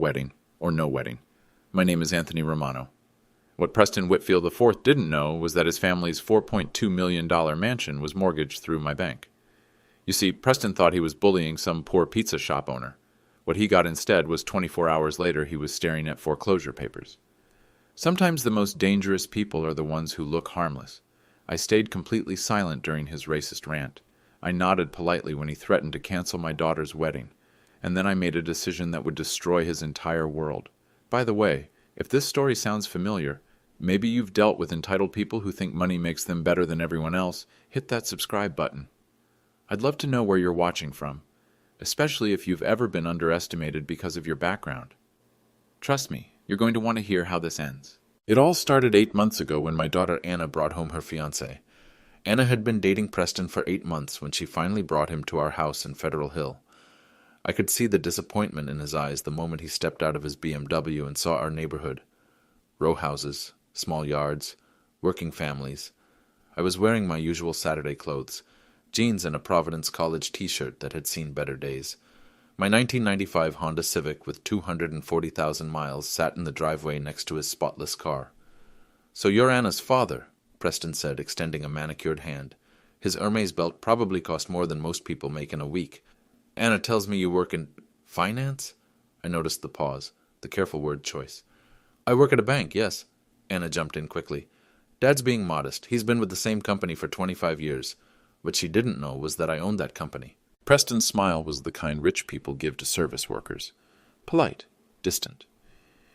Wedding, or no wedding. My name is Anthony Romano. What Preston Whitfield IV didn't know was that his family's $4.2 million mansion was mortgaged through my bank. You see, Preston thought he was bullying some poor pizza shop owner. What he got instead was 24 hours later he was staring at foreclosure papers. Sometimes the most dangerous people are the ones who look harmless. I stayed completely silent during his racist rant. I nodded politely when he threatened to cancel my daughter's wedding. And then I made a decision that would destroy his entire world. By the way, if this story sounds familiar, maybe you've dealt with entitled people who think money makes them better than everyone else, hit that subscribe button. I'd love to know where you're watching from, especially if you've ever been underestimated because of your background. Trust me, you're going to want to hear how this ends. It all started 8 months ago when my daughter Anna brought home her fiancé. Anna had been dating Preston for 8 months when she finally brought him to our house in Federal Hill. I could see the disappointment in his eyes the moment he stepped out of his BMW and saw our neighborhood. Row houses, small yards, working families. I was wearing my usual Saturday clothes, jeans and a Providence College t-shirt that had seen better days. My 1995 Honda Civic with 240,000 miles sat in the driveway next to his spotless car. "So you're Anna's father," Preston said, extending a manicured hand. His Hermes belt probably cost more than most people make in a week. "Anna tells me you work in finance?" I noticed the pause, the careful word choice. "I work at a bank, yes." Anna jumped in quickly. "Dad's being modest. He's been with the same company for 25 years. What she didn't know was that I owned that company." Preston's smile was the kind rich people give to service workers. Polite, distant.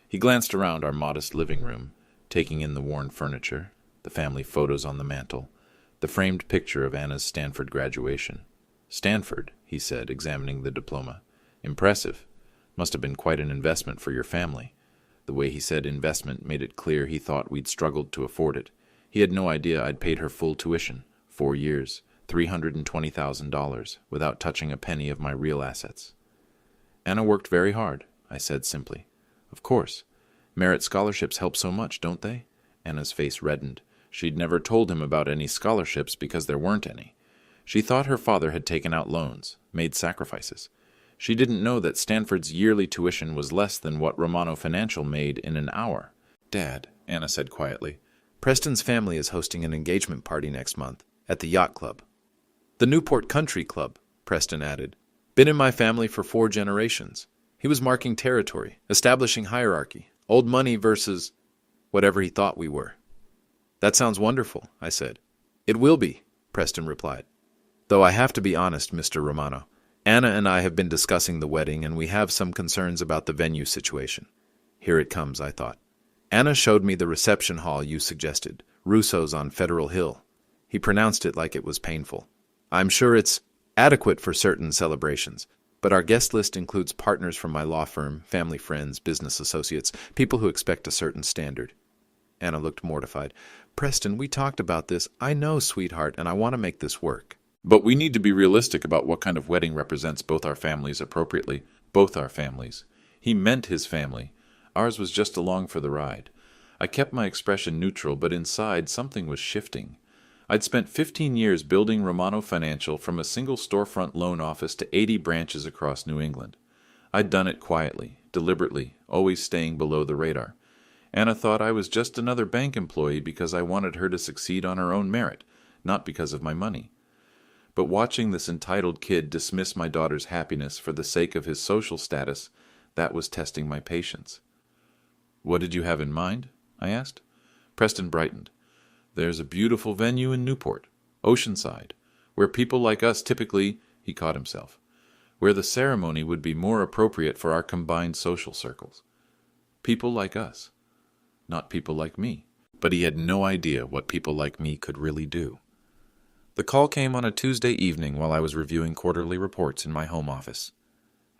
He glanced around our modest living room, taking in the worn furniture, the family photos on the mantel, the framed picture of Anna's Stanford graduation. "Stanford," he said, examining the diploma. "Impressive. Must have been quite an investment for your family." The way he said investment made it clear he thought we'd struggled to afford it. He had no idea I'd paid her full tuition, 4 years, $320,000, without touching a penny of my real assets. "Anna worked very hard," I said simply. "Of course. Merit scholarships help so much, don't they?" Anna's face reddened. She'd never told him about any scholarships because there weren't any. She thought her father had taken out loans, made sacrifices. She didn't know that Stanford's yearly tuition was less than what Romano Financial made in an hour. "Dad," Anna said quietly, "Preston's family is hosting an engagement party next month at the yacht club." "The Newport Country Club," Preston added. "Been in my family for 4 generations. He was marking territory, establishing hierarchy, old money versus whatever he thought we were." "That sounds wonderful," I said. "It will be," Preston replied. "Though I have to be honest, Mr. Romano. Anna and I have been discussing the wedding, and we have some concerns about the venue situation." Here it comes, I thought. "Anna showed me the reception hall you suggested, Russo's on Federal Hill." He pronounced it like it was painful. "I'm sure it's adequate for certain celebrations, but our guest list includes partners from my law firm, family friends, business associates, people who expect a certain standard." Anna looked mortified. "Preston, we talked about this. I know, sweetheart, and I want to make this work. But we need to be realistic about what kind of wedding represents both our families appropriately. Both our families." He meant his family. Ours was just along for the ride. I kept my expression neutral, but inside something was shifting. I'd spent 15 years building Romano Financial from a single storefront loan office to 80 branches across New England. I'd done it quietly, deliberately, always staying below the radar. Anna thought I was just another bank employee because I wanted her to succeed on her own merit, not because of my money. But watching this entitled kid dismiss my daughter's happiness for the sake of his social status, that was testing my patience. "What did you have in mind?" I asked. Preston brightened. "There's a beautiful venue in Newport, Oceanside, where people like us typically," he caught himself, "where the ceremony would be more appropriate for our combined social circles. People like us, not people like me." But he had no idea what people like me could really do. The call came on a Tuesday evening while I was reviewing quarterly reports in my home office.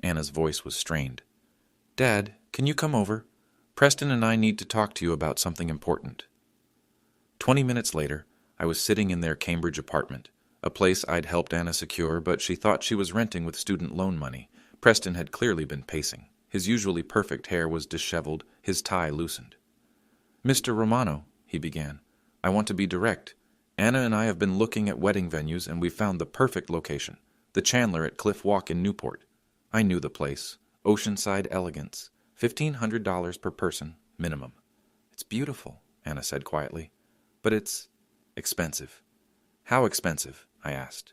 Anna's voice was strained. "Dad, can you come over? Preston and I need to talk to you about something important." 20 minutes later, I was sitting in their Cambridge apartment, a place I'd helped Anna secure, but she thought she was renting with student loan money. Preston had clearly been pacing. His usually perfect hair was disheveled, his tie loosened. "Mr. Romano," he began, "I want to be direct. Anna and I have been looking at wedding venues, and we've found the perfect location, the Chandler at Cliff Walk in Newport. I knew the place, Oceanside elegance, $1,500 per person, minimum. It's beautiful, Anna said quietly. But it's expensive. How expensive? I asked.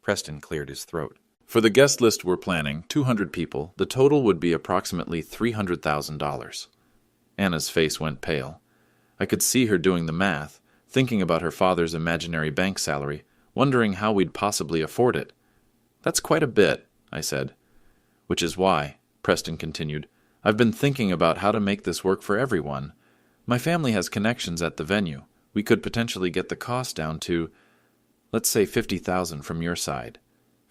Preston cleared his throat. For the guest list we're planning, 200 people, the total would be approximately $300,000. Anna's face went pale. I could see her doing the math, thinking about her father's imaginary bank salary, wondering how we'd possibly afford it. That's quite a bit, I said. Which is why, Preston continued, I've been thinking about how to make this work for everyone. My family has connections at the venue. We could potentially get the cost down to, let's say, $50,000 from your side.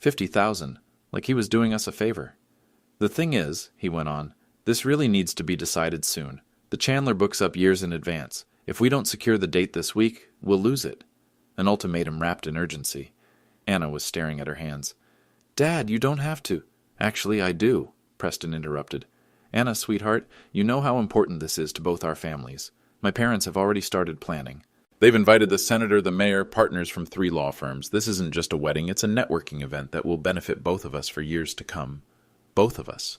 $50,000, like he was doing us a favor. The thing is, he went on, this really needs to be decided soon. The Chandler books up years in advance. If we don't secure the date this week, we'll lose it. An ultimatum wrapped in urgency. Anna was staring at her hands. Dad, you don't have to. Actually, I do, Preston interrupted. Anna, sweetheart, you know how important this is to both our families. My parents have already started planning. They've invited the senator, the mayor, partners from 3 law firms. This isn't just a wedding, it's a networking event that will benefit both of us for years to come. Both of us.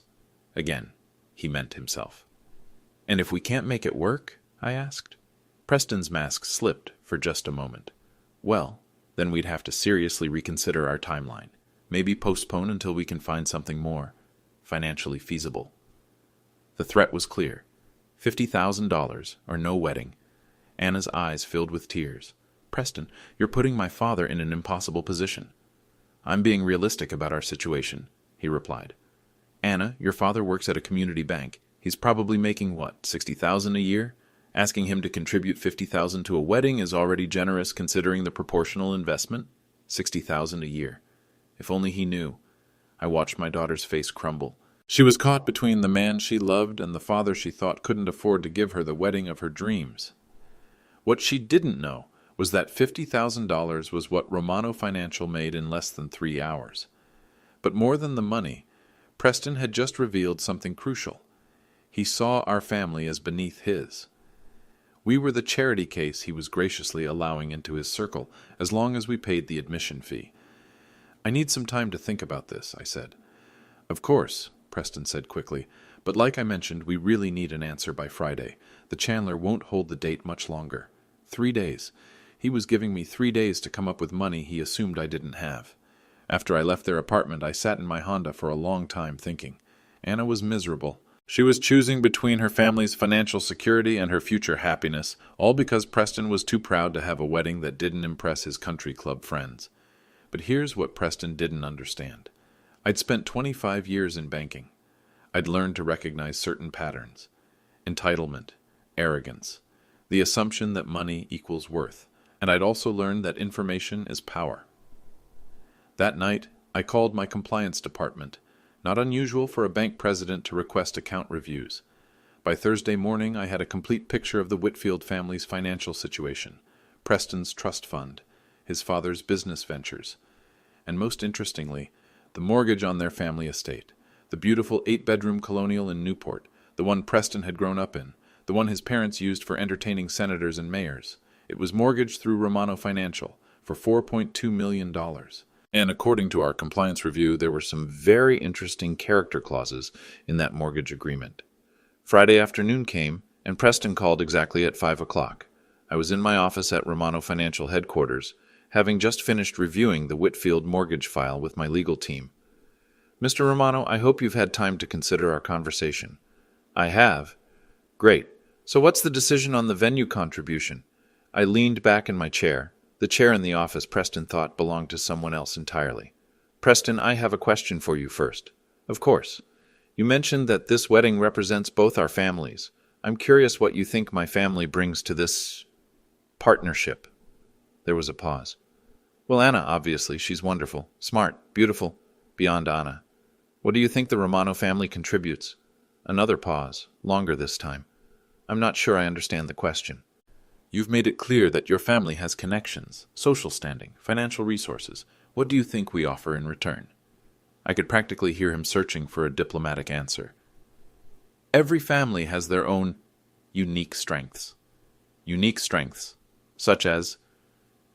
Again, he meant himself. And if we can't make it work? I asked. Preston's mask slipped for just a moment. Well, then we'd have to seriously reconsider our timeline. Maybe postpone until we can find something more financially feasible. The threat was clear. $50,000 or no wedding. Anna's eyes filled with tears. Preston, you're putting my father in an impossible position. I'm being realistic about our situation, he replied. Anna, your father works at a community bank. He's probably making, what, $60,000 a year? Asking him to contribute $50,000 to a wedding is already generous considering the proportional investment. $60,000 a year. If only he knew. I watched my daughter's face crumble. She was caught between the man she loved and the father she thought couldn't afford to give her the wedding of her dreams. What she didn't know was that $50,000 was what Romano Financial made in less than 3 hours. But more than the money, Preston had just revealed something crucial. He saw our family as beneath his. We were the charity case he was graciously allowing into his circle, as long as we paid the admission fee. I need some time to think about this, I said. Of course, Preston said quickly, but like I mentioned, we really need an answer by Friday. The Chandler won't hold the date much longer. 3 days. He was giving me 3 days to come up with money he assumed I didn't have. After I left their apartment, I sat in my Honda for a long time thinking. Anna was miserable. She was choosing between her family's financial security and her future happiness, all because Preston was too proud to have a wedding that didn't impress his country club friends. But here's what Preston didn't understand. I'd spent 25 years in banking. I'd learned to recognize certain patterns. Entitlement, arrogance, the assumption that money equals worth, and I'd also learned that information is power. That night, I called my compliance department. Not unusual for a bank president to request account reviews. By Thursday morning, I had a complete picture of the Whitfield family's financial situation, Preston's trust fund, his father's business ventures, and most interestingly, the mortgage on their family estate, the beautiful 8-bedroom colonial in Newport, the one Preston had grown up in, the one his parents used for entertaining senators and mayors. It was mortgaged through Romano Financial for $4.2 million. And according to our compliance review, there were some very interesting character clauses in that mortgage agreement. Friday afternoon came, and Preston called exactly at 5 o'clock. I was in my office at Romano Financial headquarters, having just finished reviewing the Whitfield mortgage file with my legal team. Mr. Romano, I hope you've had time to consider our conversation. I have. Great. So what's the decision on the venue contribution? I leaned back in my chair. The chair in the office Preston thought belonged to someone else entirely. Preston, I have a question for you first. Of course. You mentioned that this wedding represents both our families. I'm curious what you think my family brings to this partnership. There was a pause. Well, Anna, obviously. She's wonderful, smart, beautiful, beyond Anna. What do you think the Romano family contributes? Another pause, longer this time. I'm not sure I understand the question. You've made it clear that your family has connections, social standing, financial resources. What do you think we offer in return? I could practically hear him searching for a diplomatic answer. Every family has their own unique strengths. Unique strengths, such as,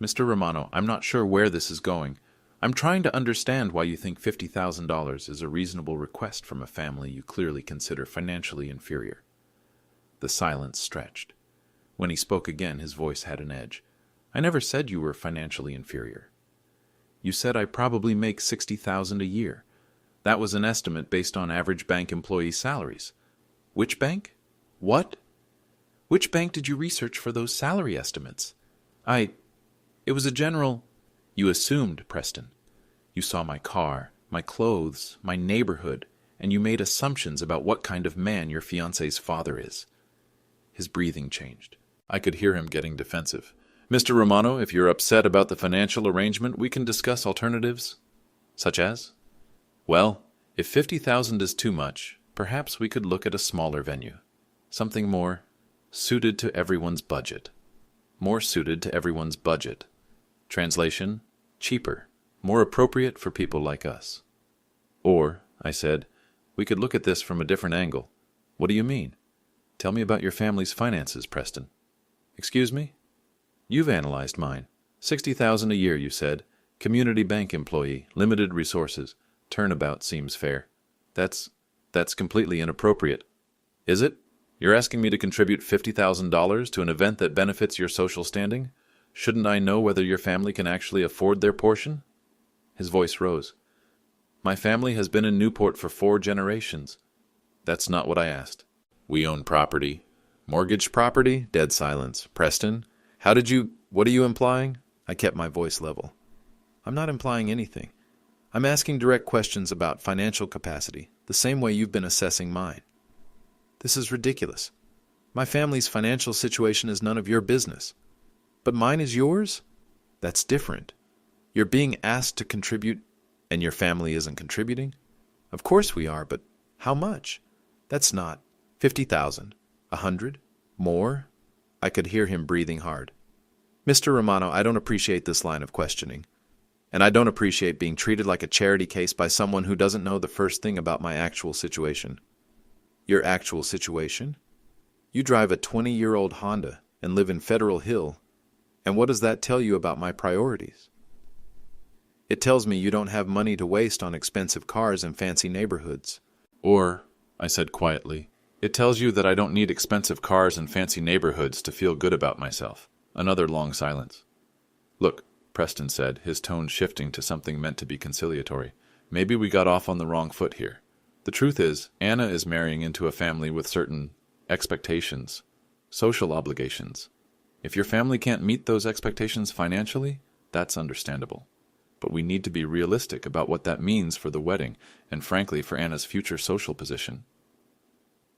Mr. Romano, I'm not sure where this is going. I'm trying to understand why you think $50,000 is a reasonable request from a family you clearly consider financially inferior. The silence stretched. When he spoke again, his voice had an edge. I never said you were financially inferior. You said I probably make $60,000 a year. That was an estimate based on average bank employee salaries. Which bank? What? Which bank did you research for those salary estimates? It was a general... You assumed, Preston. You saw my car, my clothes, my neighborhood, and you made assumptions about what kind of man your fiancé's father is. His breathing changed. I could hear him getting defensive. Mr. Romano, if you're upset about the financial arrangement, we can discuss alternatives. Such as? Well, if 50,000 is too much, perhaps we could look at a smaller venue. Something more suited to everyone's budget. More suited to everyone's budget. Translation, cheaper, more appropriate for people like us. Or, I said, we could look at this from a different angle. What do you mean? Tell me about your family's finances, Preston. Excuse me? You've analyzed mine. 60,000 a year, you said. Community bank employee, limited resources. Turnabout seems fair. That's completely inappropriate. Is it? You're asking me to contribute $50,000 to an event that benefits your social standing? Shouldn't I know whether your family can actually afford their portion? His voice rose. My family has been in Newport for 4 generations. That's not what I asked. We own property. Mortgaged property? Dead silence. Preston? What are you implying? I kept my voice level. I'm not implying anything. I'm asking direct questions about financial capacity, the same way you've been assessing mine. This is ridiculous. My family's financial situation is none of your business. But mine is yours? That's different. You're being asked to contribute, and your family isn't contributing? Of course we are, but how much? That's not 50,000, 100, more? I could hear him breathing hard. Mr. Romano, I don't appreciate this line of questioning. And I don't appreciate being treated like a charity case by someone who doesn't know the first thing about my actual situation. Your actual situation? You drive a 20-year-old Honda and live in Federal Hill. And what does that tell you about my priorities? It tells me you don't have money to waste on expensive cars and fancy neighborhoods. Or, I said quietly, it tells you that I don't need expensive cars and fancy neighborhoods to feel good about myself. Another long silence. Look, Preston said, his tone shifting to something meant to be conciliatory. Maybe we got off on the wrong foot here. The truth is, Anna is marrying into a family with certain expectations, social obligations. If your family can't meet those expectations financially, that's understandable. But we need to be realistic about what that means for the wedding, and frankly for Anna's future social position.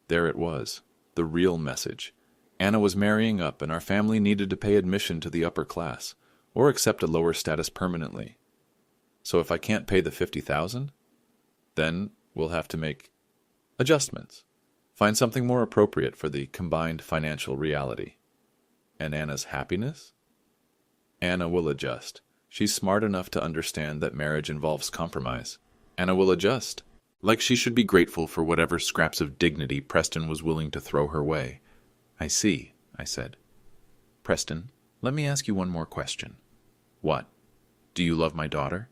There it was, the real message. Anna was marrying up, and our family needed to pay admission to the upper class, or accept a lower status permanently. So if I can't pay the 50,000, then we'll have to make adjustments. Find something more appropriate for the combined financial reality. And Anna's happiness? Anna will adjust. She's smart enough to understand that marriage involves compromise. Anna will adjust. Like she should be grateful for whatever scraps of dignity Preston was willing to throw her way. I see, I said. Preston, let me ask you one more question. What? Do you love my daughter?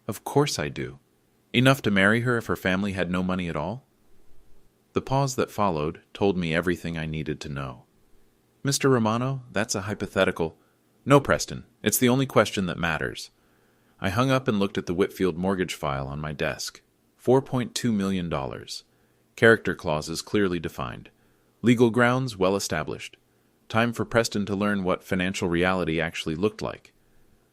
Of course I do. Enough to marry her if her family had no money at all? The pause that followed told me everything I needed to know. Mr. Romano, that's a hypothetical. No, Preston, it's the only question that matters. I hung up and looked at the Whitfield mortgage file on my desk. $4.2 million. Character clauses clearly defined. Legal grounds well established. Time for Preston to learn what financial reality actually looked like.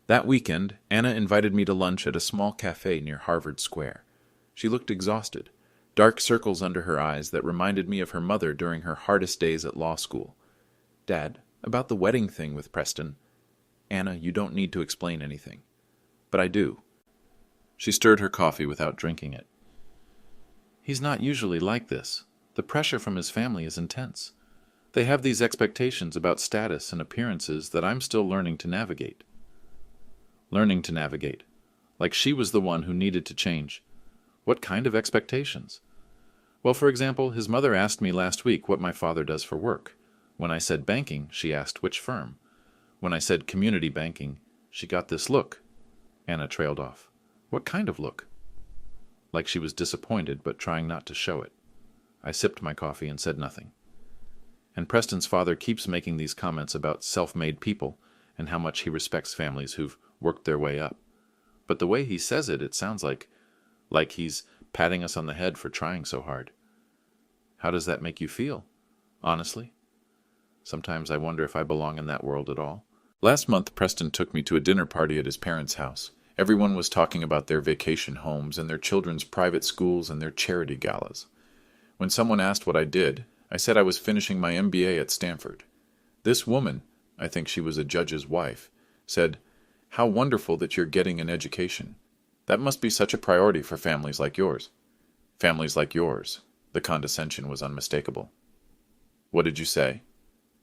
That weekend, Anna invited me to lunch at a small cafe near Harvard Square. She looked exhausted, dark circles under her eyes that reminded me of her mother during her hardest days at law school. Dad, about the wedding thing with Preston. Anna, you don't need to explain anything. But I do. She stirred her coffee without drinking it. He's not usually like this. The pressure from his family is intense. They have these expectations about status and appearances that I'm still learning to navigate. Learning to navigate. Like she was the one who needed to change. What kind of expectations? Well, for example, his mother asked me last week what my father does for work. When I said banking, she asked which firm. When I said community banking, she got this look. Anna trailed off. What kind of look? Like she was disappointed, but trying not to show it. I sipped my coffee and said nothing. And Preston's father keeps making these comments about self-made people and how much he respects families who've worked their way up. But the way he says it, it sounds like he's patting us on the head for trying so hard. How does that make you feel? Honestly? Sometimes I wonder if I belong in that world at all. Last month, Preston took me to a dinner party at his parents' house. Everyone was talking about their vacation homes and their children's private schools and their charity galas. When someone asked what I did, I said I was finishing my MBA at Stanford. This woman, I think she was a judge's wife, said, "How wonderful that you're getting an education. That must be such a priority for families like yours." Families like yours. The condescension was unmistakable. What did you say?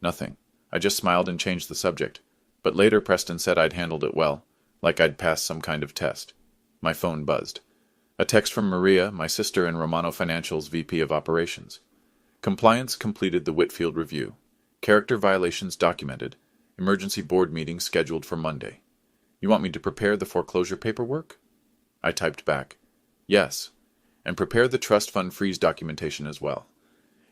Nothing. I just smiled and changed the subject. But later Preston said I'd handled it well, like I'd passed some kind of test. My phone buzzed. A text from Maria, my sister and Romano Financial's VP of Operations. Compliance completed the Whitfield review. Character violations documented. Emergency board meeting scheduled for Monday. You want me to prepare the foreclosure paperwork? I typed back, yes, and prepare the trust fund freeze documentation as well.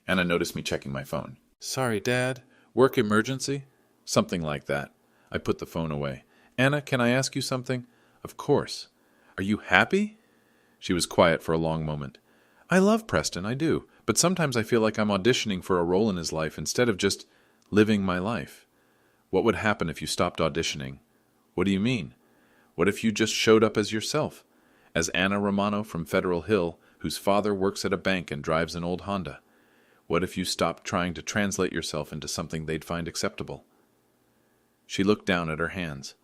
Anna noticed me checking my phone. Sorry, Dad. Work emergency? Something like that. I put the phone away. Anna, can I ask you something? Of course. Are you happy? She was quiet for a long moment. I love Preston, I do, but sometimes I feel like I'm auditioning for a role in his life instead of just living my life. What would happen if you stopped auditioning? What do you mean? What if you just showed up as yourself? As Anna Romano from Federal Hill, whose father works at a bank and drives an old Honda. What if you stopped trying to translate yourself into something they'd find acceptable? She looked down at her hands.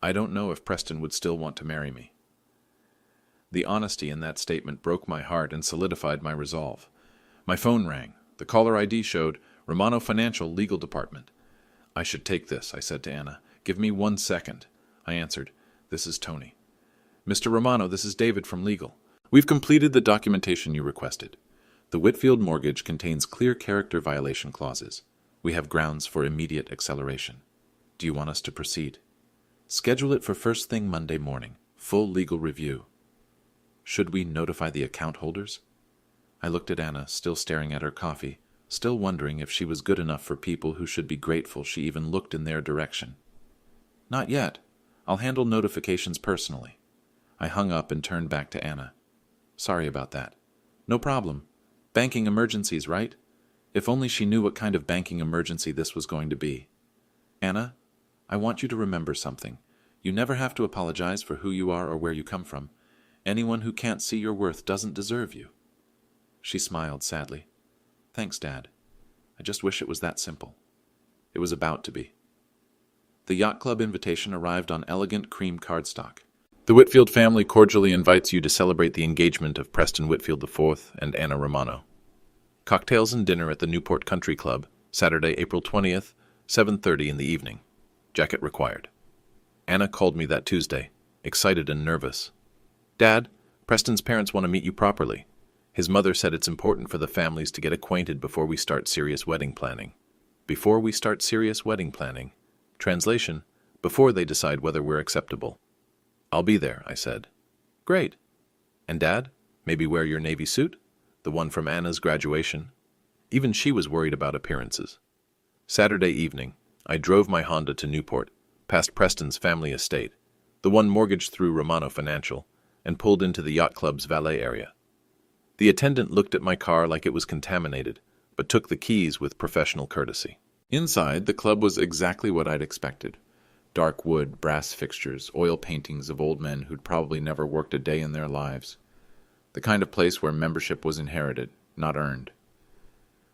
I don't know if Preston would still want to marry me. The honesty in that statement broke my heart and solidified my resolve. My phone rang. The caller ID showed Romano Financial Legal Department. I should take this, I said to Anna. Give me 1 second. I answered. This is Tony. Mr. Romano, this is David from Legal. We've completed the documentation you requested. The Whitfield mortgage contains clear character violation clauses. We have grounds for immediate acceleration. Do you want us to proceed? Schedule it for first thing Monday morning. Full legal review. Should we notify the account holders? I looked at Anna, still staring at her coffee, still wondering if she was good enough for people who should be grateful she even looked in their direction. Not yet. I'll handle notifications personally. I hung up and turned back to Anna. Sorry about that. No problem. Banking emergencies, right? If only she knew what kind of banking emergency this was going to be. Anna, I want you to remember something. You never have to apologize for who you are or where you come from. Anyone who can't see your worth doesn't deserve you. She smiled sadly. Thanks, Dad. I just wish it was that simple. It was about to be. The yacht club invitation arrived on elegant cream cardstock. The Whitfield family cordially invites you to celebrate the engagement of Preston Whitfield IV and Anna Romano. Cocktails and dinner at the Newport Country Club, Saturday, April 20th, 7:30 in the evening. Jacket required. Anna called me that Tuesday, excited and nervous. Dad, Preston's parents want to meet you properly. His mother said it's important for the families to get acquainted before we start serious wedding planning. Before we start serious wedding planning. Translation, before they decide whether we're acceptable. I'll be there, I said. Great. And Dad, maybe wear your navy suit? The one from Anna's graduation. Even she was worried about appearances. Saturday evening, I drove my Honda to Newport, past Preston's family estate, the one mortgaged through Romano Financial, and pulled into the yacht club's valet area. The attendant looked at my car like it was contaminated, but took the keys with professional courtesy. Inside, the club was exactly what I'd expected. Dark wood, brass fixtures, oil paintings of old men who'd probably never worked a day in their lives. The kind of place where membership was inherited, not earned.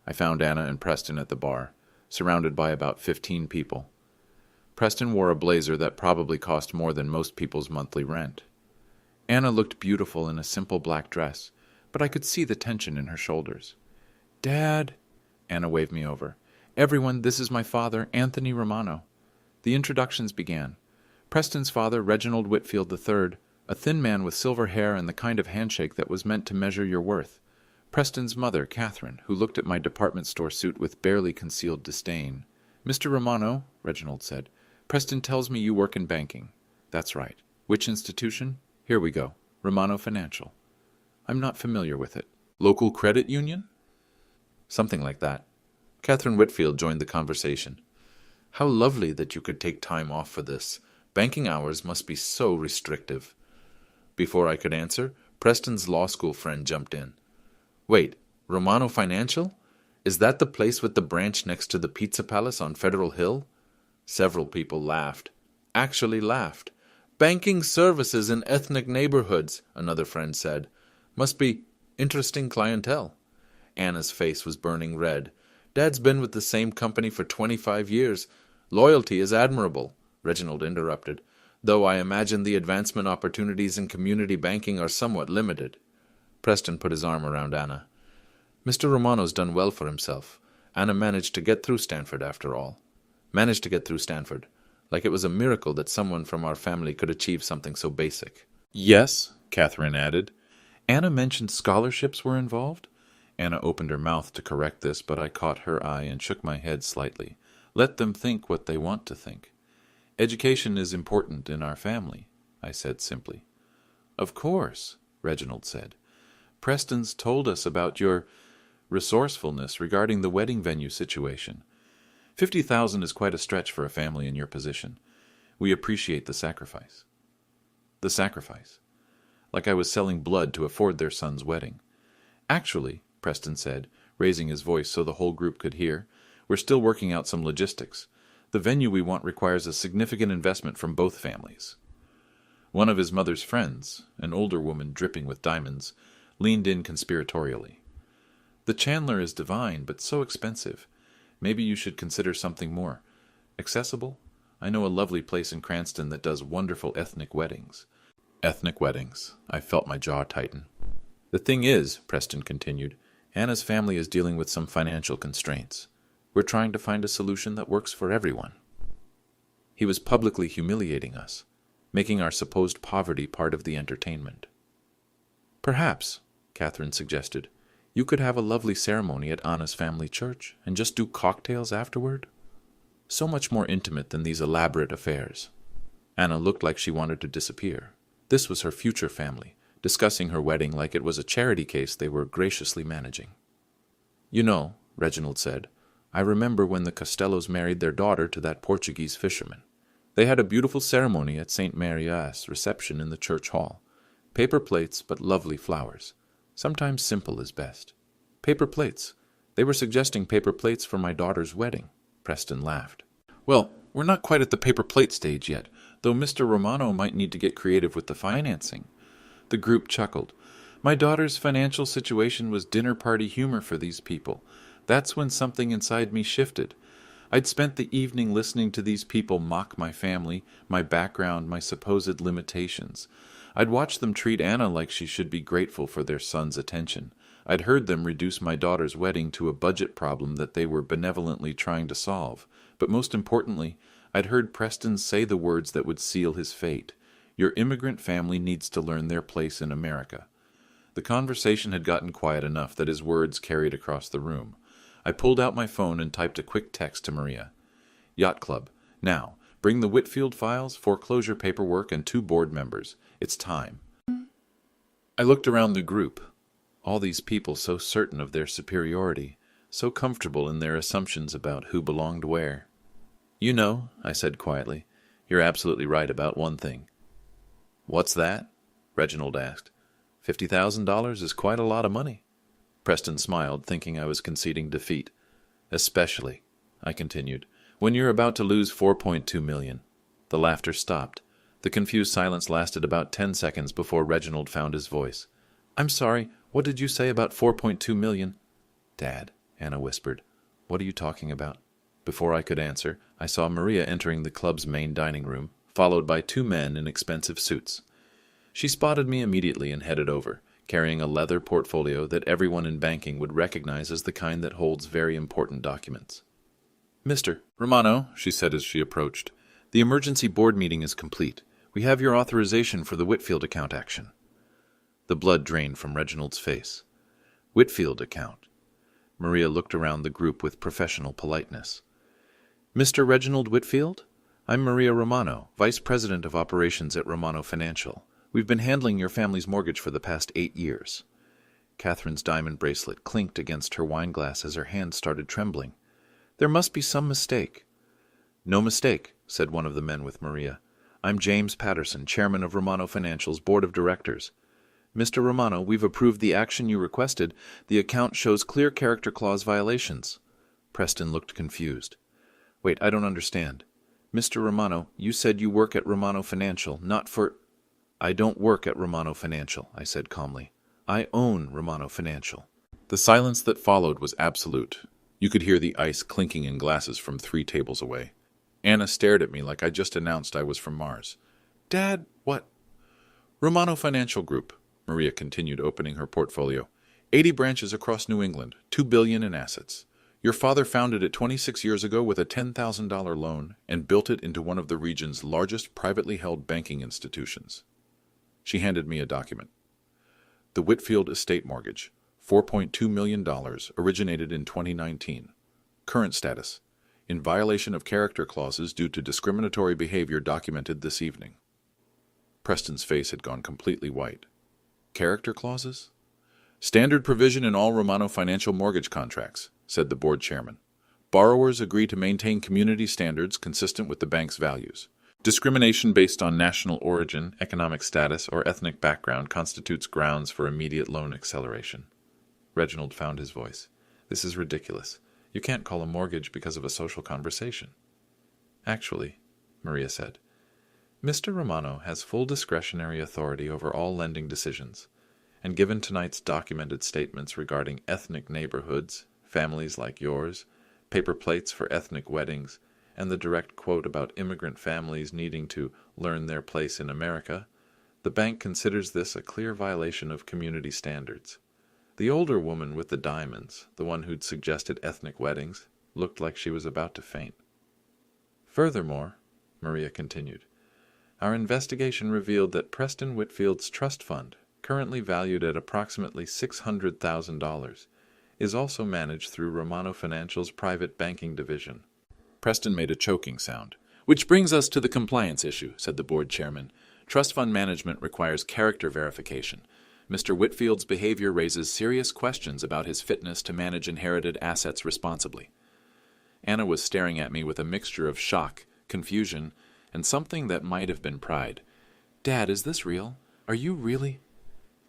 I found Anna and Preston at the bar, surrounded by about 15 people. Preston wore a blazer that probably cost more than most people's monthly rent. Anna looked beautiful in a simple black dress, but I could see the tension in her shoulders. Dad, Anna waved me over. Everyone, this is my father, Anthony Romano. The introductions began. Preston's father, Reginald Whitfield III, a thin man with silver hair and the kind of handshake that was meant to measure your worth. Preston's mother, Catherine, who looked at my department store suit with barely concealed disdain. Mr. Romano, Reginald said, Preston tells me you work in banking. That's right. Which institution? Here we go. Romano Financial. I'm not familiar with it. Local credit union? Something like that. Catherine Whitfield joined the conversation. How lovely that you could take time off for this. Banking hours must be so restrictive. Before I could answer, Preston's law school friend jumped in. Wait, Romano Financial? Is that the place with the branch next to the Pizza Palace on Federal Hill? Several people laughed. Actually laughed. Banking services in ethnic neighborhoods, another friend said. Must be interesting clientele. Anna's face was burning red. Dad's been with the same company for 25 years. Loyalty is admirable, Reginald interrupted, though I imagine the advancement opportunities in community banking are somewhat limited. Preston put his arm around Anna. Mr. Romano's done well for himself. Anna managed to get through Stanford after all. Managed to get through Stanford. Like it was a miracle that someone from our family could achieve something so basic. Yes, Catherine added. Anna mentioned scholarships were involved. Anna opened her mouth to correct this, but I caught her eye and shook my head slightly. Let them think what they want to think. Education is important in our family, I said simply. Of course, Reginald said. Preston's told us about your resourcefulness regarding the wedding venue situation. 50,000 is quite a stretch for a family in your position. We appreciate the sacrifice. The sacrifice. Like I was selling blood to afford their son's wedding. Actually, Preston said, raising his voice so the whole group could hear, we're still working out some logistics. The venue we want requires a significant investment from both families. One of his mother's friends, an older woman dripping with diamonds, leaned in conspiratorially. The Chandler is divine, but so expensive. Maybe you should consider something more accessible. I know a lovely place in Cranston that does wonderful ethnic weddings. Ethnic weddings. I felt my jaw tighten. The thing is, Preston continued, Anna's family is dealing with some financial constraints. We're trying to find a solution that works for everyone. He was publicly humiliating us, making our supposed poverty part of the entertainment. Perhaps, Catherine suggested, you could have a lovely ceremony at Anna's family church and just do cocktails afterward. So much more intimate than these elaborate affairs. Anna looked like she wanted to disappear. This was her future family, discussing her wedding like it was a charity case they were graciously managing. You know, Reginald said, I remember when the Costellos married their daughter to that Portuguese fisherman. They had a beautiful ceremony at St. Maria's reception in the church hall. Paper plates, but lovely flowers. Sometimes simple is best. Paper plates. They were suggesting paper plates for my daughter's wedding. Preston laughed. Well, we're not quite at the paper plate stage yet, though Mr. Romano might need to get creative with the financing. The group chuckled. My daughter's financial situation was dinner party humor for these people. That's when something inside me shifted. I'd spent the evening listening to these people mock my family, my background, my supposed limitations. I'd watched them treat Anna like she should be grateful for their son's attention. I'd heard them reduce my daughter's wedding to a budget problem that they were benevolently trying to solve. But most importantly, I'd heard Preston say the words that would seal his fate. Your immigrant family needs to learn their place in America. The conversation had gotten quiet enough that his words carried across the room. I pulled out my phone and typed a quick text to Maria. Yacht Club. Now, bring the Whitfield files, foreclosure paperwork, and 2 board members. It's time. I looked around the group. All these people so certain of their superiority, so comfortable in their assumptions about who belonged where. You know, I said quietly, you're absolutely right about one thing. What's that? Reginald asked. $50,000 is quite a lot of money. Preston smiled, thinking I was conceding defeat. Especially, I continued, when you're about to lose $4.2 million. The laughter stopped. The confused silence lasted about 10 seconds before Reginald found his voice. I'm sorry, what did you say about $4.2 million? Dad, Anna whispered. What are you talking about? Before I could answer, I saw Maria entering the club's main dining room, followed by 2 men in expensive suits. She spotted me immediately and headed over, carrying a leather portfolio that everyone in banking would recognize as the kind that holds very important documents. Mr. Romano, she said as she approached, the emergency board meeting is complete. We have your authorization for the Whitfield account action. The blood drained from Reginald's face. Whitfield account. Maria looked around the group with professional politeness. Mr. Reginald Whitfield? I'm Maria Romano, Vice President of Operations at Romano Financial. We've been handling your family's mortgage for the past 8 years. Catherine's diamond bracelet clinked against her wineglass as her hand started trembling. There must be some mistake. No mistake, said one of the men with Maria. I'm James Patterson, Chairman of Romano Financial's Board of Directors. Mr. Romano, we've approved the action you requested. The account shows clear character clause violations. Preston looked confused. Wait, I don't understand. Mr. Romano, you said you work at Romano Financial, not for... I don't work at Romano Financial, I said calmly. I own Romano Financial. The silence that followed was absolute. You could hear the ice clinking in glasses from 3 tables away. Anna stared at me like I just announced I was from Mars. Dad, what? Romano Financial Group, Maria continued, opening her portfolio. 80 branches across New England, $2 billion in assets. Your father founded it 26 years ago with a $10,000 loan and built it into one of the region's largest privately held banking institutions. She handed me a document. The Whitfield Estate Mortgage, $4.2 million, originated in 2019. Current status, in violation of character clauses due to discriminatory behavior documented this evening. Preston's face had gone completely white. Character clauses? Standard provision in all Romano Financial mortgage contracts, said the board chairman. Borrowers agree to maintain community standards consistent with the bank's values. Discrimination based on national origin, economic status, or ethnic background constitutes grounds for immediate loan acceleration. Reginald found his voice. This is ridiculous. You can't call a mortgage because of a social conversation. Actually, Maria said, Mr. Romano has full discretionary authority over all lending decisions, and given tonight's documented statements regarding ethnic neighborhoods, families like yours, paper plates for ethnic weddings, and the direct quote about immigrant families needing to learn their place in America, the bank considers this a clear violation of community standards. The older woman with the diamonds, the one who'd suggested ethnic weddings, looked like she was about to faint. Furthermore, Maria continued, our investigation revealed that Preston Whitfield's trust fund, currently valued at approximately $600,000, is also managed through Romano Financial's private banking division. Preston made a choking sound. Which brings us to the compliance issue, said the board chairman. Trust fund management requires character verification. Mr. Whitfield's behavior raises serious questions about his fitness to manage inherited assets responsibly. Anna was staring at me with a mixture of shock, confusion, and something that might have been pride. Dad, is this real? Are you really?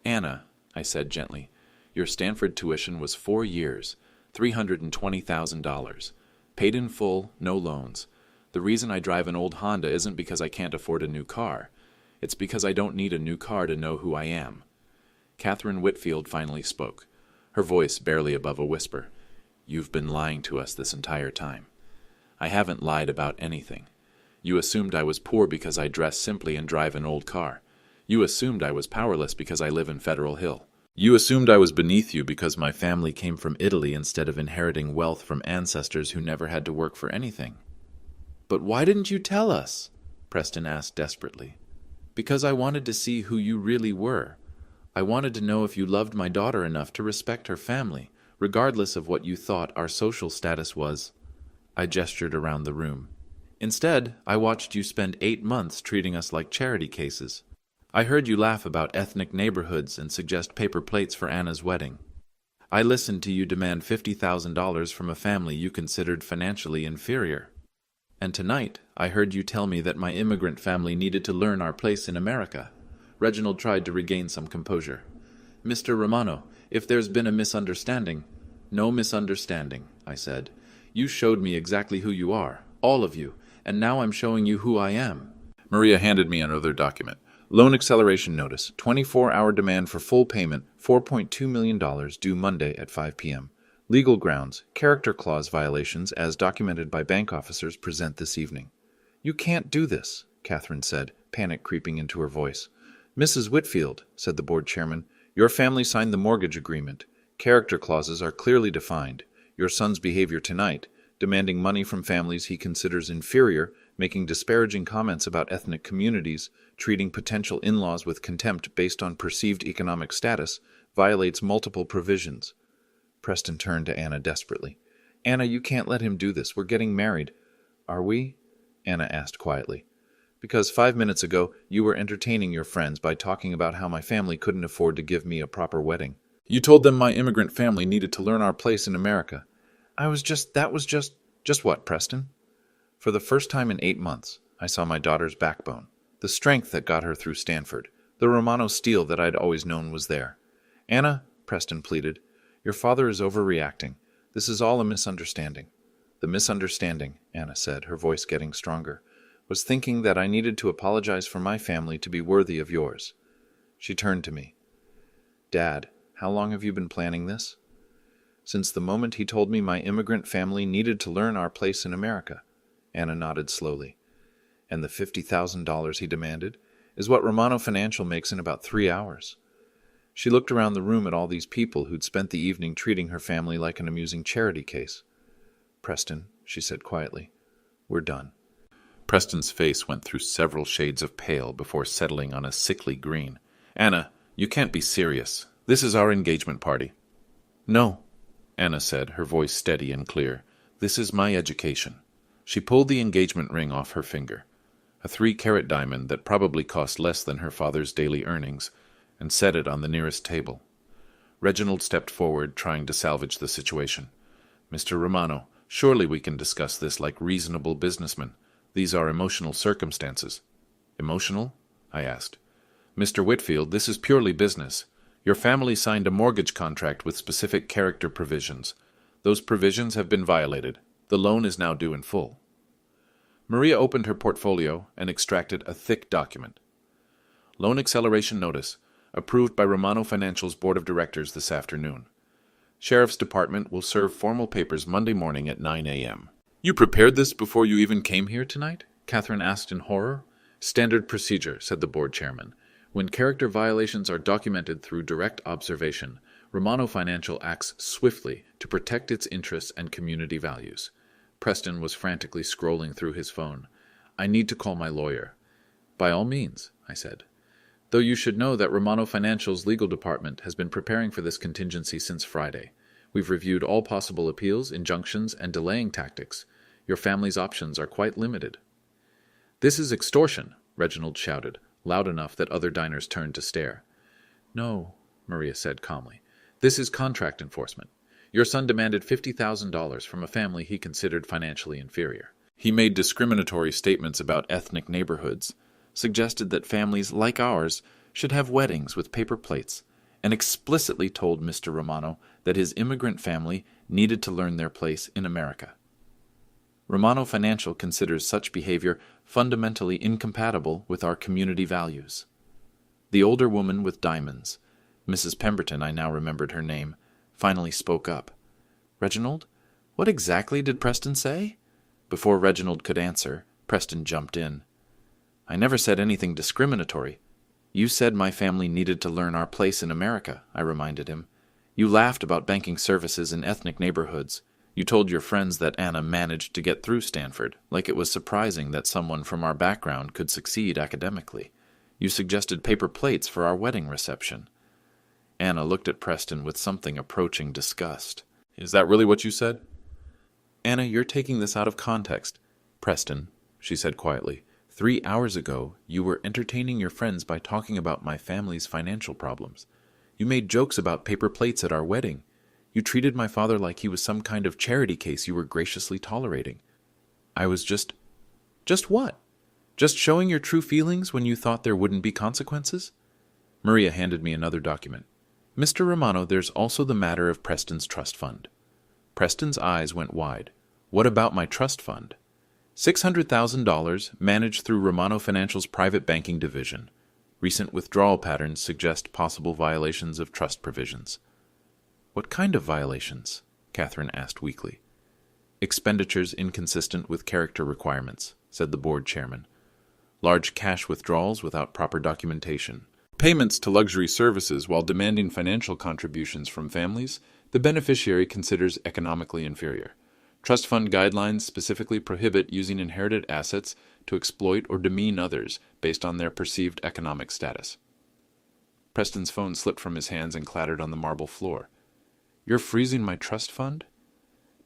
Anna, I said gently, your Stanford tuition was 4 years, $320,000. Paid in full, no loans. The reason I drive an old Honda isn't because I can't afford a new car. It's because I don't need a new car to know who I am. Catherine Whitfield finally spoke, her voice barely above a whisper. You've been lying to us this entire time. I haven't lied about anything. You assumed I was poor because I dress simply and drive an old car. You assumed I was powerless because I live in Federal Hill. You assumed I was beneath you because my family came from Italy instead of inheriting wealth from ancestors who never had to work for anything. But why didn't you tell us? Preston asked desperately. Because I wanted to see who you really were. I wanted to know if you loved my daughter enough to respect her family, regardless of what you thought our social status was. I gestured around the room. Instead, I watched you spend 8 months treating us like charity cases. I heard you laugh about ethnic neighborhoods and suggest paper plates for Anna's wedding. I listened to you demand $50,000 from a family you considered financially inferior. And tonight, I heard you tell me that my immigrant family needed to learn our place in America. Reginald tried to regain some composure. Mr. Romano, if there's been a misunderstanding... No misunderstanding, I said. You showed me exactly who you are, all of you, and now I'm showing you who I am. Maria handed me another document. Loan acceleration notice, 24-hour demand for full payment, $4.2 million due Monday at 5 p.m. Legal grounds, character clause violations as documented by bank officers present this evening. You can't do this, Catherine said, panic creeping into her voice. Mrs. Whitfield, said the board chairman, your family signed the mortgage agreement. Character clauses are clearly defined. Your son's behavior tonight, demanding money from families he considers inferior, making disparaging comments about ethnic communities, treating potential in-laws with contempt based on perceived economic status, violates multiple provisions. Preston turned to Anna desperately. Anna, you can't let him do this. We're getting married. Are we? Anna asked quietly. Because 5 minutes ago, you were entertaining your friends by talking about how my family couldn't afford to give me a proper wedding. You told them my immigrant family needed to learn our place in America. That was just what, Preston? For the first time in 8 months, I saw my daughter's backbone, the strength that got her through Stanford, the Romano steel that I'd always known was there. Anna, Preston pleaded, your father is overreacting. This is all a misunderstanding. The misunderstanding, Anna said, her voice getting stronger, was thinking that I needed to apologize for my family to be worthy of yours. She turned to me. Dad, how long have you been planning this? Since the moment he told me my immigrant family needed to learn our place in America. Anna nodded slowly. And the $50,000 he demanded is what Romano Financial makes in about 3 hours. She looked around the room at all these people who'd spent the evening treating her family like an amusing charity case. Preston, she said quietly, we're done. Preston's face went through several shades of pale before settling on a sickly green. Anna, you can't be serious. This is our engagement party. No, Anna said, her voice steady and clear. This is my education. She pulled the engagement ring off her finger, a 3-carat diamond that probably cost less than her father's daily earnings, and set it on the nearest table. Reginald stepped forward, trying to salvage the situation. Mr. Romano, surely we can discuss this like reasonable businessmen. These are emotional circumstances. Emotional? I asked. Mr. Whitfield, this is purely business. Your family signed a mortgage contract with specific character provisions. Those provisions have been violated. The loan is now due in full. Maria opened her portfolio and extracted a thick document. Loan acceleration notice, approved by Romano Financial's Board of Directors this afternoon. Sheriff's Department will serve formal papers Monday morning at 9 a.m. You prepared this before you even came here tonight? Catherine asked in horror. Standard procedure, said the board chairman. When character violations are documented through direct observation, Romano Financial acts swiftly to protect its interests and community values. Preston was frantically scrolling through his phone. I need to call my lawyer. By all means, I said. Though you should know that Romano Financial's legal department has been preparing for this contingency since Friday. We've reviewed all possible appeals, injunctions, and delaying tactics. Your family's options are quite limited. This is extortion, Reginald shouted, loud enough that other diners turned to stare. No, Maria said calmly. This is contract enforcement. Your son demanded $50,000 from a family he considered financially inferior. He made discriminatory statements about ethnic neighborhoods, suggested that families like ours should have weddings with paper plates, and explicitly told Mr. Romano that his immigrant family needed to learn their place in America. Romano Financial considers such behavior fundamentally incompatible with our community values. The older woman with diamonds, Mrs. Pemberton, I now remembered her name, finally spoke up. Reginald, what exactly did Preston say? Before Reginald could answer, Preston jumped in. I never said anything discriminatory. You said my family needed to learn our place in America, I reminded him. You laughed about banking services in ethnic neighborhoods. You told your friends that Anna managed to get through Stanford, like it was surprising that someone from our background could succeed academically. You suggested paper plates for our wedding reception. Anna looked at Preston with something approaching disgust. Is that really what you said? Anna, you're taking this out of context. Preston, she said quietly, 3 hours ago, you were entertaining your friends by talking about my family's financial problems. You made jokes about paper plates at our wedding. You treated my father like he was some kind of charity case you were graciously tolerating. I was just what? Just showing your true feelings when you thought there wouldn't be consequences? Maria handed me another document. Mr. Romano, there's also the matter of Preston's trust fund. Preston's eyes went wide. What about my trust fund? $600,000 managed through Romano Financial's private banking division. Recent withdrawal patterns suggest possible violations of trust provisions. What kind of violations? Catherine asked weakly. Expenditures inconsistent with character requirements, said the board chairman. Large cash withdrawals without proper documentation. Payments to luxury services while demanding financial contributions from families the beneficiary considers economically inferior. Trust fund guidelines specifically prohibit using inherited assets to exploit or demean others based on their perceived economic status. Preston's phone slipped from his hands and clattered on the marble floor. You're freezing my trust fund?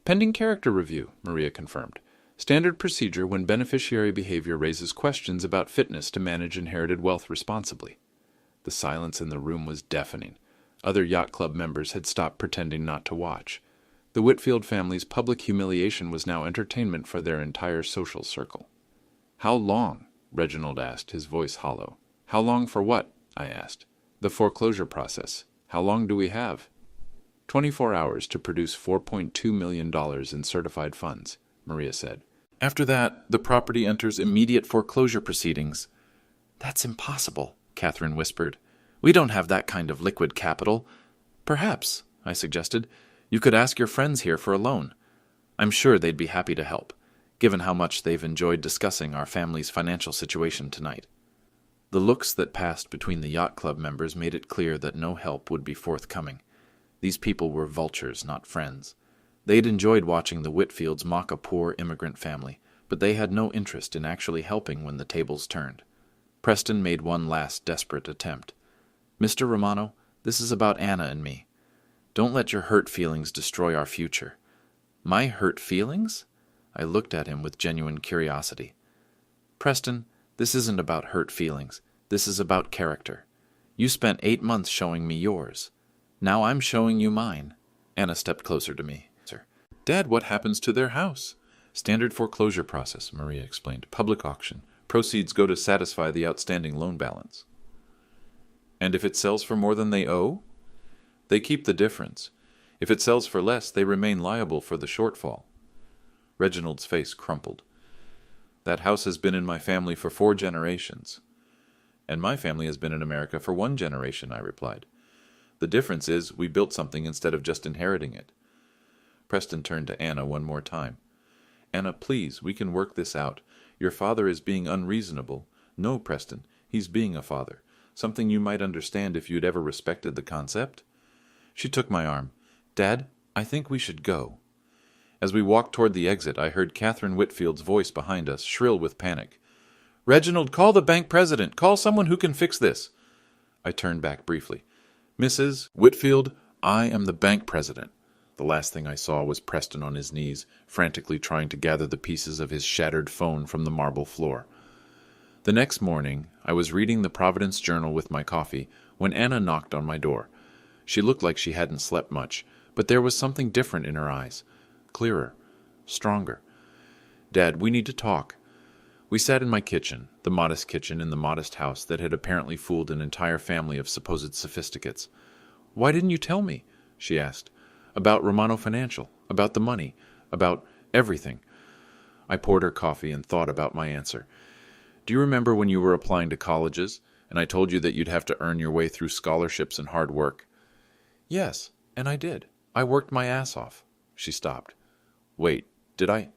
Pending character review, Maria confirmed. Standard procedure when beneficiary behavior raises questions about fitness to manage inherited wealth responsibly. The silence in the room was deafening. Other yacht club members had stopped pretending not to watch. The Whitfield family's public humiliation was now entertainment for their entire social circle. "How long?" Reginald asked, his voice hollow. "How long for what?" I asked. "The foreclosure process. How long do we have?" 24 hours to produce $4.2 million in certified funds, Maria said. "After that, the property enters immediate foreclosure proceedings." "That's impossible," Catherine whispered. "We don't have that kind of liquid capital." "Perhaps," I suggested, "you could ask your friends here for a loan. I'm sure they'd be happy to help, given how much they've enjoyed discussing our family's financial situation tonight." The looks that passed between the yacht club members made it clear that no help would be forthcoming. These people were vultures, not friends. They'd enjoyed watching the Whitfields mock a poor immigrant family, but they had no interest in actually helping when the tables turned. Preston made one last desperate attempt. "Mr. Romano, this is about Anna and me. Don't let your hurt feelings destroy our future." "My hurt feelings?" I looked at him with genuine curiosity. "Preston, this isn't about hurt feelings. This is about character. You spent 8 months showing me yours. Now I'm showing you mine." Anna stepped closer to me. "Dad, what happens to their house?" "Standard foreclosure process," Maria explained. "Public auction. Proceeds go to satisfy the outstanding loan balance." "And if it sells for more than they owe?" "They keep the difference. If it sells for less, they remain liable for the shortfall." Reginald's face crumpled. "That house has been in my family for 4 generations." "And my family has been in America for 1 generation," I replied. "The difference is we built something instead of just inheriting it." Preston turned to Anna one more time. "Anna, please, we can work this out. Your father is being unreasonable." "No, Preston, he's being a father. Something you might understand if you'd ever respected the concept." She took my arm. "Dad, I think we should go." As we walked toward the exit, I heard Catherine Whitfield's voice behind us, shrill with panic. "Reginald, call the bank president. Call someone who can fix this." I turned back briefly. "Mrs. Whitfield, I am the bank president." The last thing I saw was Preston on his knees, frantically trying to gather the pieces of his shattered phone from the marble floor. The next morning, I was reading the Providence Journal with my coffee when Anna knocked on my door. She looked like she hadn't slept much, but there was something different in her eyes. Clearer, stronger. "Dad, we need to talk." We sat in my kitchen, the modest kitchen in the modest house that had apparently fooled an entire family of supposed sophisticates. "Why didn't you tell me?" she asked. "About Romano Financial, about the money, about everything." I poured her coffee and thought about my answer. "Do you remember when you were applying to colleges, and I told you that you'd have to earn your way through scholarships and hard work?" "Yes, and I did. I worked my ass off." She stopped. "Wait, did I?"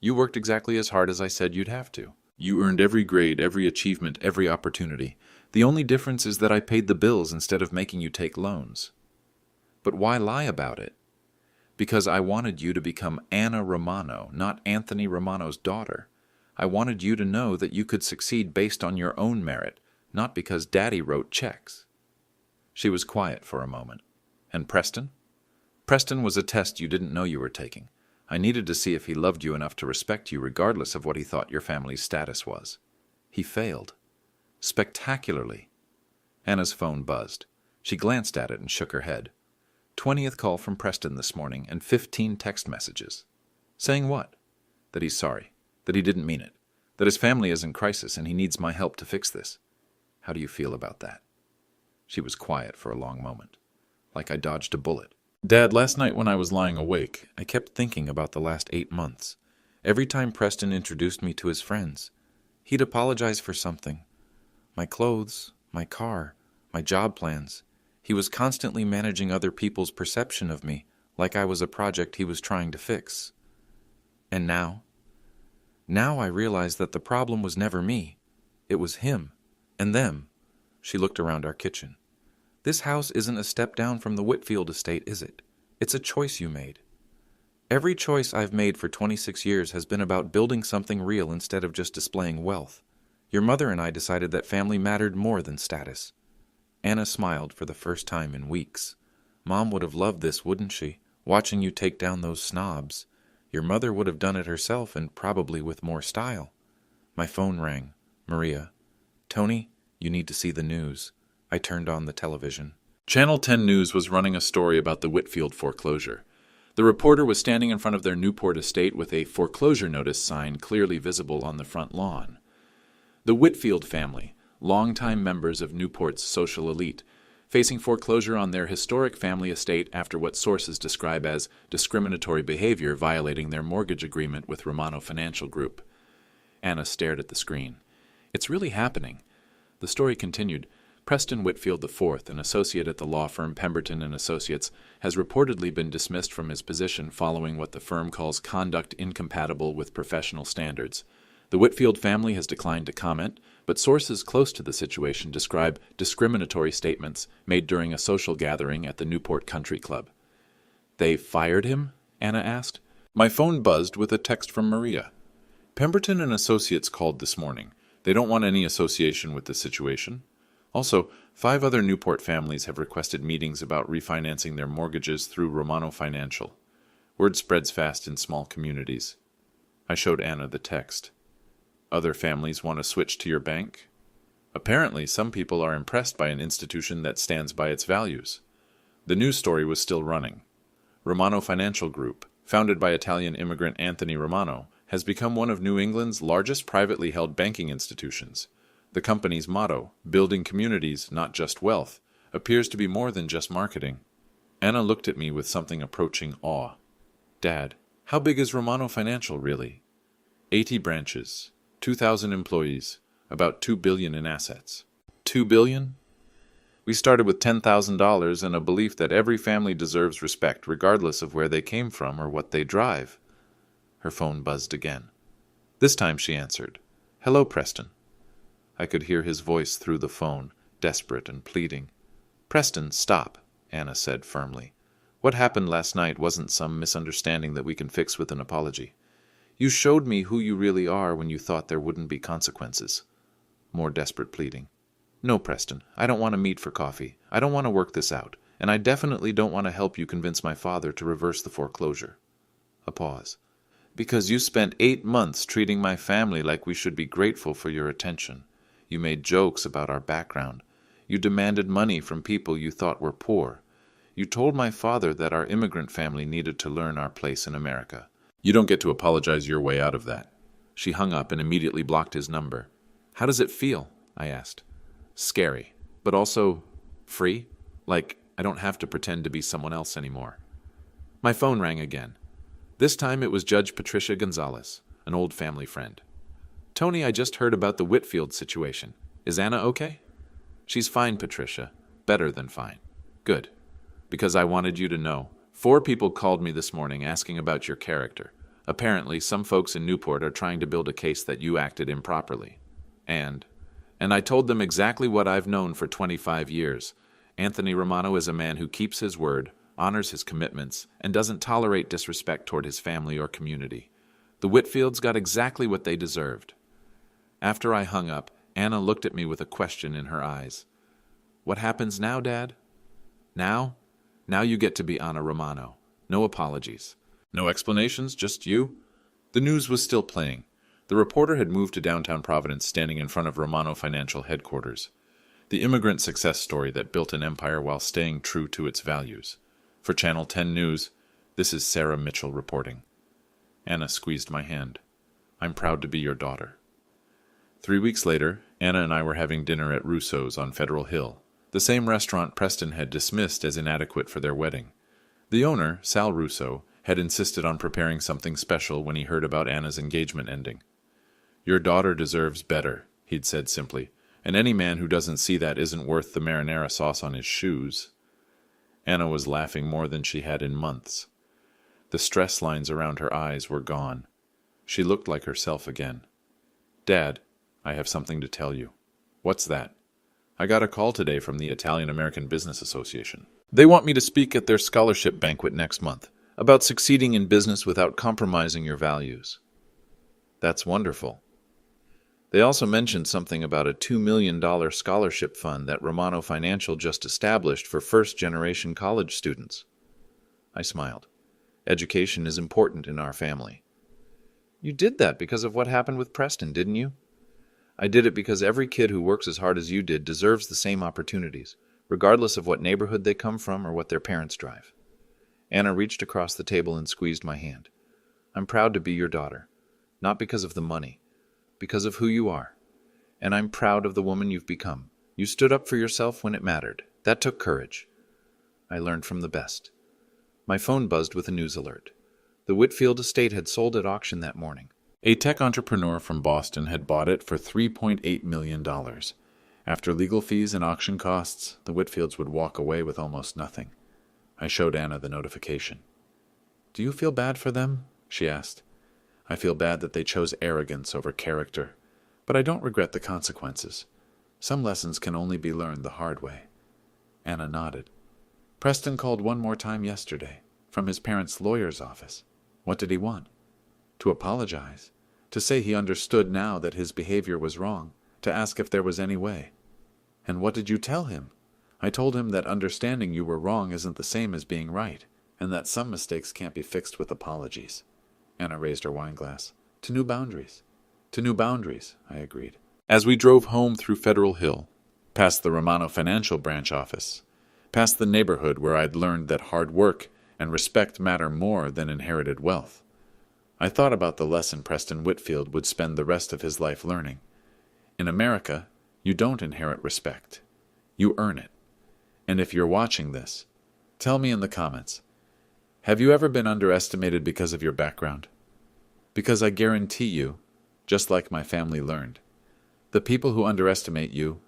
"You worked exactly as hard as I said you'd have to. You earned every grade, every achievement, every opportunity. The only difference is that I paid the bills instead of making you take loans." "But why lie about it?" "Because I wanted you to become Anna Romano, not Anthony Romano's daughter. I wanted you to know that you could succeed based on your own merit, not because Daddy wrote checks." She was quiet for a moment. "And Preston?" "Preston was a test you didn't know you were taking. I needed to see if he loved you enough to respect you regardless of what he thought your family's status was. He failed. Spectacularly." Anna's phone buzzed. She glanced at it and shook her head. 20th call from Preston this morning and 15 text messages. Saying what? That he's sorry, that he didn't mean it, that his family is in crisis and he needs my help to fix this. How do you feel about that? She was quiet for a long moment, like I dodged a bullet. "Dad, last night when I was lying awake, I kept thinking about the last 8 months. Every time Preston introduced me to his friends, he'd apologize for something. My clothes, my car, my job plans. He was constantly managing other people's perception of me, like I was a project he was trying to fix. And now I realized that the problem was never me. It was him and them." She looked around our kitchen. "This house isn't a step down from the Whitfield estate, is it? It's a choice you made. Every choice I've made for 26 years has been about building something real instead of just displaying wealth. Your mother and I decided that family mattered more than status." Anna smiled for the first time in weeks. "Mom would have loved this, wouldn't she? Watching you take down those snobs. Your mother would have done it herself and probably with more style. My phone rang. Maria. Tony, you need to see the news. I turned on the television. Channel 10 News was running a story about the Whitfield foreclosure. The reporter was standing in front of their Newport estate with a foreclosure notice sign clearly visible on the front lawn. The Whitfield family, longtime members of Newport's social elite, facing foreclosure on their historic family estate after what sources describe as discriminatory behavior violating their mortgage agreement with Romano Financial Group. Anna stared at the screen. It's really happening. The story continued. Preston Whitfield IV, an associate at the law firm Pemberton and Associates, has reportedly been dismissed from his position following what the firm calls conduct incompatible with professional standards. The Whitfield family has declined to comment, but sources close to the situation describe discriminatory statements made during a social gathering at the Newport Country Club. They fired him? Anna asked. My phone buzzed with a text from Maria. Pemberton and Associates called this morning. They don't want any association with the situation. Also, 5 other Newport families have requested meetings about refinancing their mortgages through Romano Financial. Word spreads fast in small communities. I showed Anna the text. Other families want to switch to your bank? Apparently, some people are impressed by an institution that stands by its values. The news story was still running. Romano Financial Group, founded by Italian immigrant Anthony Romano, has become one of New England's largest privately held banking institutions. The company's motto, building communities, not just wealth, appears to be more than just marketing. Anna looked at me with something approaching awe. Dad, how big is Romano Financial really? 80 branches, 2,000 employees, about $2 billion in assets. $2 billion? We started with $10,000 and a belief that every family deserves respect regardless of where they came from or what they drive. Her phone buzzed again. This time she answered. Hello, Preston. I could hear his voice through the phone, desperate and pleading. Preston, stop, Anna said firmly. What happened last night wasn't some misunderstanding that we can fix with an apology. You showed me who you really are when you thought there wouldn't be consequences. More desperate pleading. No, Preston, I don't want to meet for coffee. I don't want to work this out, and I definitely don't want to help you convince my father to reverse the foreclosure. A pause. Because you spent 8 months treating my family like we should be grateful for your attention. You made jokes about our background. You demanded money from people you thought were poor. You told my father that our immigrant family needed to learn our place in America. You don't get to apologize your way out of that. She hung up and immediately blocked his number. How does it feel? I asked. Scary, but also free? Like I don't have to pretend to be someone else anymore. My phone rang again. This time it was Judge Patricia Gonzalez, an old family friend. Tony, I just heard about the Whitfield situation. Is Anna okay? She's fine, Patricia. Better than fine. Good. Because I wanted you to know. 4 people called me this morning asking about your character. Apparently, some folks in Newport are trying to build a case that you acted improperly. And I told them exactly what I've known for 25 years. Anthony Romano is a man who keeps his word, honors his commitments, and doesn't tolerate disrespect toward his family or community. The Whitfields got exactly what they deserved. After I hung up, Anna looked at me with a question in her eyes. What happens now, Dad? Now? Now you get to be Anna Romano. No apologies. No explanations, just you? The news was still playing. The reporter had moved to downtown Providence, standing in front of Romano Financial headquarters. The immigrant success story that built an empire while staying true to its values. For Channel 10 News, this is Sarah Mitchell reporting. Anna squeezed my hand. I'm proud to be your daughter. 3 weeks later, Anna and I were having dinner at Russo's on Federal Hill, the same restaurant Preston had dismissed as inadequate for their wedding. The owner, Sal Russo, had insisted on preparing something special when he heard about Anna's engagement ending. Your daughter deserves better, he'd said simply, and any man who doesn't see that isn't worth the marinara sauce on his shoes. Anna was laughing more than she had in months. The stress lines around her eyes were gone. She looked like herself again. Dad, I have something to tell you. What's that? I got a call today from the Italian American Business Association. They want me to speak at their scholarship banquet next month about succeeding in business without compromising your values. That's wonderful. They also mentioned something about a $2 million scholarship fund that Romano Financial just established for first-generation college students. I smiled. Education is important in our family. You did that because of what happened with Preston, didn't you? I did it because every kid who works as hard as you did deserves the same opportunities, regardless of what neighborhood they come from or what their parents drive. Anna reached across the table and squeezed my hand. I'm proud to be your daughter, not because of the money, because of who you are. And I'm proud of the woman you've become. You stood up for yourself when it mattered. That took courage. I learned from the best. My phone buzzed with a news alert. The Whitfield estate had sold at auction that morning. A tech entrepreneur from Boston had bought it for $3.8 million. After legal fees and auction costs, the Whitfields would walk away with almost nothing. I showed Anna the notification. Do you feel bad for them? She asked. I feel bad that they chose arrogance over character, but I don't regret the consequences. Some lessons can only be learned the hard way. Anna nodded. Preston called one more time yesterday, from his parents' lawyer's office. What did he want? To apologize, to say he understood now that his behavior was wrong, to ask if there was any way. And what did you tell him? I told him that understanding you were wrong isn't the same as being right, and that some mistakes can't be fixed with apologies. Anna raised her wineglass. To new boundaries. To new boundaries, I agreed. As we drove home through Federal Hill, past the Romano Financial branch office, past the neighborhood where I'd learned that hard work and respect matter more than inherited wealth, I thought about the lesson Preston Whitfield would spend the rest of his life learning. In America, you don't inherit respect. You earn it. And if you're watching this, tell me in the comments, have you ever been underestimated because of your background? Because I guarantee you, just like my family learned, the people who underestimate you